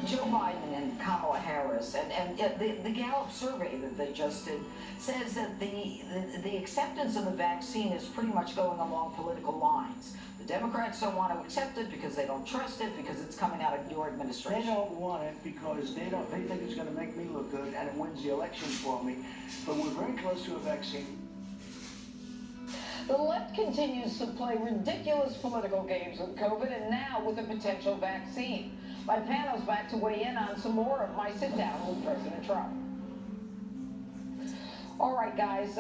Joe Biden and Kamala Harris, and the Gallup survey that they just did says that the acceptance of the vaccine is pretty much going along political lines. The Democrats don't want to accept it because they don't trust it, because it's coming out of your administration. They don't want it because they think it's going to make me look good and it wins the election for me. But we're very close to a vaccine. The left continues to play ridiculous political games with COVID and now with a potential vaccine. My panel's back to weigh in on some more of my sit-down with President Trump. All right, guys,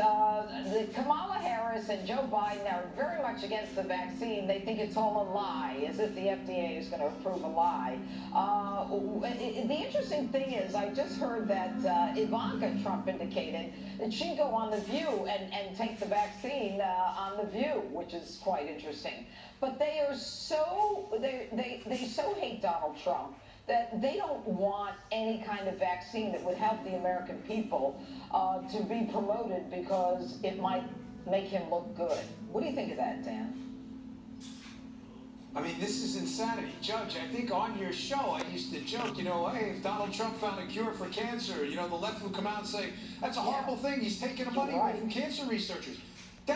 Kamala Harris and Joe Biden are very much against the vaccine. They think it's all a lie, as if the FDA is going to approve a lie. The interesting thing is, I just heard that Ivanka Trump indicated that she'd go on The View and take the vaccine on The View, which is quite interesting. But they are so, they so hate Donald Trump that they don't want any kind of vaccine that would help the American people to be promoted because it might make him look good. What do you think of that, Dan? I mean, this is insanity. Judge, I think on your show, I used to joke, hey, if Donald Trump found a cure for cancer, the left would come out and say, that's a horrible thing. He's taking the money away from cancer researchers. We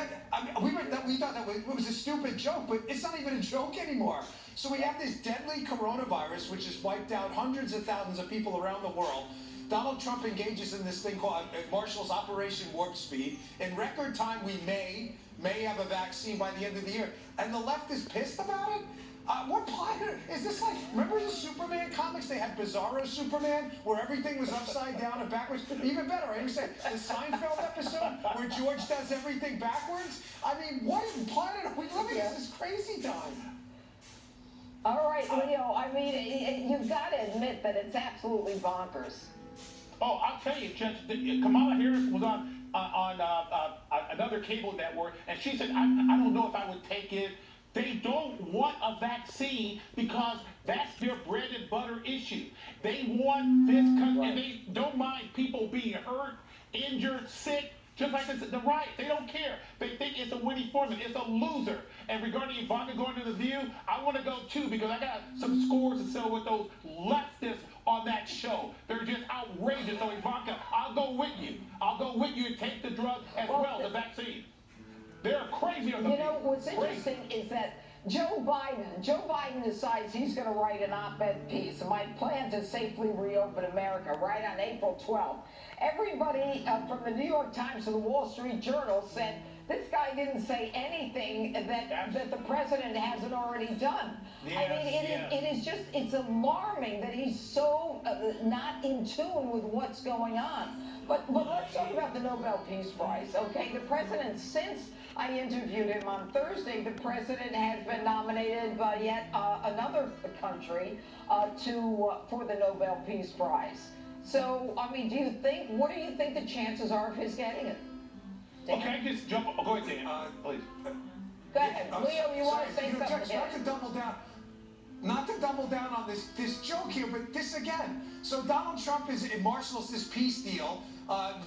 thought that it was a stupid joke, but it's not even a joke anymore. So we have this deadly coronavirus, which has wiped out hundreds of thousands of people around the world. Donald Trump engages in this thing called Marshall's Operation Warp Speed. In record time, we may have a vaccine by the end of the year. And the left is pissed about it? What planet is this like? Remember the Superman comics? They had Bizarro Superman, where everything was upside down and backwards. Even better, I would say, the Seinfeld episode where George does everything backwards. I mean, what planet are we living in? This is crazy time. All right, Leo, I mean, you've got to admit that it's absolutely bonkers. Oh, I'll tell you, Judge, Kamala Harris was on another cable network, and she said, I don't know if I would take it. They don't want a vaccine because that's their bread and butter issue. They want this country, and they don't mind people being hurt, injured, sick, just like the right. They don't care. They think it's a winning formula. It's a loser. And regarding Ivanka going to The View, I want to go too because I got some scores to settle with those leftists on that show. They're just outrageous. So Ivanka, I'll go with you. I'll go with you and take the drug as well, the vaccine. They're crazy on the You know, what's interesting is that Joe Biden decides he's going to write an op-ed piece, my plan to safely reopen America, right on April 12th. Everybody from the New York Times to the Wall Street Journal said this guy didn't say anything that the president hasn't already done. Yes, I mean, it is just, it's alarming that he's so not in tune with what's going on. But let's talk about the Nobel Peace Prize, okay? The president, since I interviewed him on Thursday, the president has been nominated by yet another country for the Nobel Peace Prize. So, I mean, what do you think the chances are of his getting it? Dan? Okay, I just jump. Go ahead, Dan. Please. Go ahead. Leo, you want to say something? Judge, not to double down on this joke here, but this again. So Donald Trump marshals this peace deal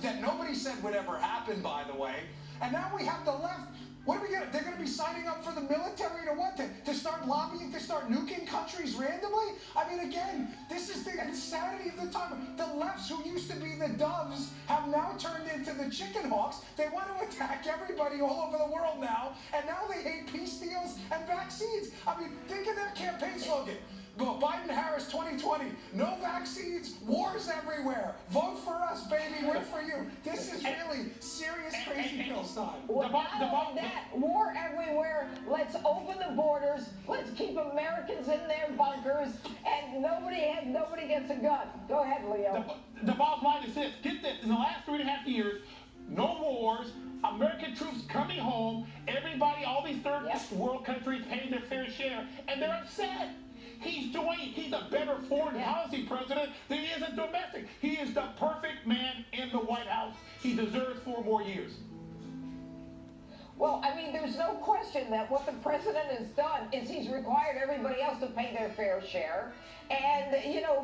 that nobody said would ever happen, by the way. And now we have the left. What are we going to? They're going to be signing up for the military to what? To start lobbying, to start nuking countries randomly? I mean, again, this is the insanity of the time. The lefts, who used to be the doves, have now turned into the chicken hawks. They want to attack everybody all over the world now, and now they hate peace deals and vaccines. I mean, think of their campaign slogan. Biden-Harris 2020, no vaccines, wars everywhere. Vote for us, baby, we're for you. This is really serious crazy pills time. Well, not only that, war everywhere. Let's open the borders. Let's keep Americans in their bunkers, and nobody gets a gun. Go ahead, Leo. The bottom line is this. Get this. In the last 3.5 years, no wars, American troops coming home, everybody, all these third world countries paying their fair share, and they're upset. He's a better foreign policy president than he is a domestic. He is the perfect man in the White House. He deserves 4 more years. Well, I mean, there's no question that what the president has done is he's required everybody else to pay their fair share. And,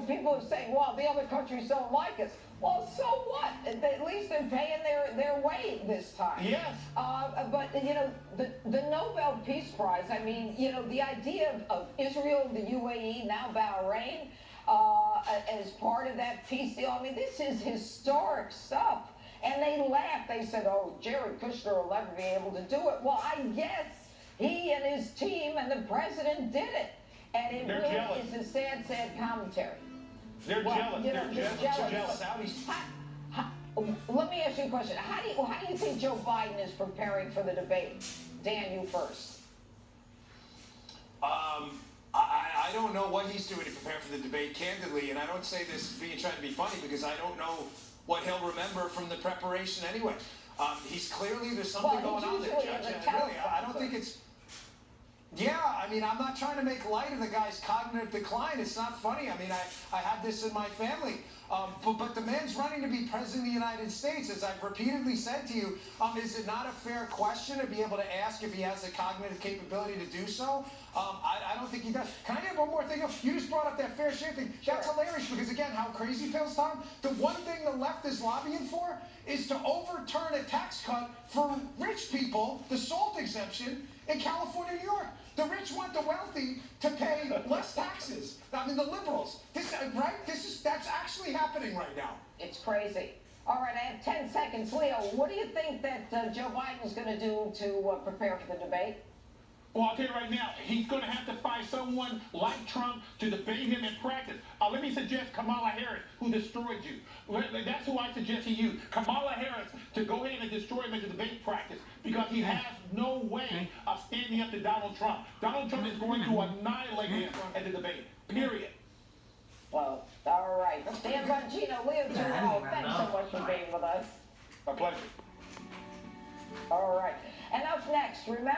people are saying, well, the other countries don't like us. Well, so what? At least they're paying their way this time. Yes. But, the Nobel Peace Prize, I mean, the idea of Israel, the UAE, now Bahrain, as part of that peace deal. I mean, this is historic stuff. And they laughed. They said, oh, Jared Kushner will never be able to do it. Well, I guess he and his team and the president did it. And it They're really jealous. is a sad, sad commentary. They're Well, jealous. you know, They're jealous. Saudis. Let me ask you a question. How do you think Joe Biden is preparing for the debate? Dan, you first. I don't know what he's doing to prepare for the debate, candidly, and I don't say this being trying to be funny because I don't know what he'll remember from the preparation anyway. He's clearly, there's something going on there, Judge. And really, I don't think it's. Yeah, I mean, I'm not trying to make light of the guy's cognitive decline. It's not funny. I mean, I had this in my family. But the man's running to be president of the United States. As I've repeatedly said to you, is it not a fair question to be able to ask if he has the cognitive capability to do so? I don't think he does. Can I add one more thing? You just brought up that fair share thing. Sure. That's hilarious because, again, how crazy feels, Tom? The one thing the left is lobbying for is to overturn a tax cut for rich people, the SALT exemption, in California, New York. The rich want the wealthy to pay less taxes. I mean, the liberals. Right? That's actually happening right now. It's crazy. All right, I have 10 seconds. Leo, what do you think that Joe Biden's going to do to prepare for the debate? Well, I'll tell you right now, he's going to have to find someone like Trump to debate him in practice. Let me suggest Kamala Harris, who destroyed you. That's who I suggest he use. Kamala Harris to go ahead and destroy him in the debate practice because he has no way of standing up to Donald Trump. Donald Trump is going to annihilate him at the debate, period. Well, all right. Dan Bongino, Leo Terrell, thanks so much for being with us. A pleasure. All right. And up next, remember.